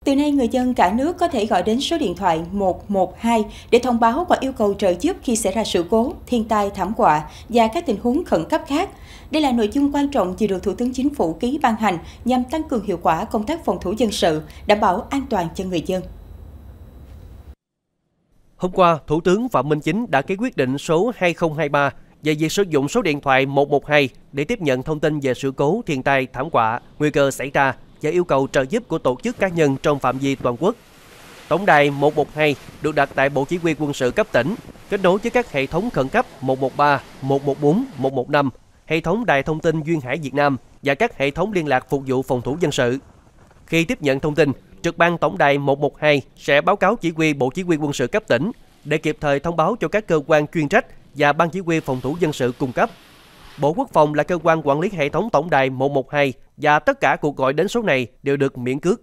Từ nay, người dân cả nước có thể gọi đến số điện thoại 112 để thông báo và yêu cầu trợ giúp khi xảy ra sự cố, thiên tai, thảm họa và các tình huống khẩn cấp khác. Đây là nội dung quan trọng vừa được Thủ tướng Chính phủ ký ban hành nhằm tăng cường hiệu quả công tác phòng thủ dân sự, đảm bảo an toàn cho người dân. Hôm qua, Thủ tướng Phạm Minh Chính đã ký quyết định số 2023 về việc sử dụng số điện thoại 112 để tiếp nhận thông tin về sự cố, thiên tai, thảm họa, nguy cơ xảy ra và yêu cầu trợ giúp của tổ chức cá nhân trong phạm vi toàn quốc. Tổng đài 112 được đặt tại Bộ Chỉ huy Quân sự cấp tỉnh, kết nối với các hệ thống khẩn cấp 113, 114, 115, hệ thống đài thông tin duyên hải Việt Nam và các hệ thống liên lạc phục vụ phòng thủ dân sự. Khi tiếp nhận thông tin, trực ban tổng đài 112 sẽ báo cáo chỉ huy Bộ Chỉ huy Quân sự cấp tỉnh để kịp thời thông báo cho các cơ quan chuyên trách và ban chỉ huy phòng thủ dân sự cung cấp. Bộ Quốc phòng là cơ quan quản lý hệ thống tổng đài 112 và tất cả cuộc gọi đến số này đều được miễn cước.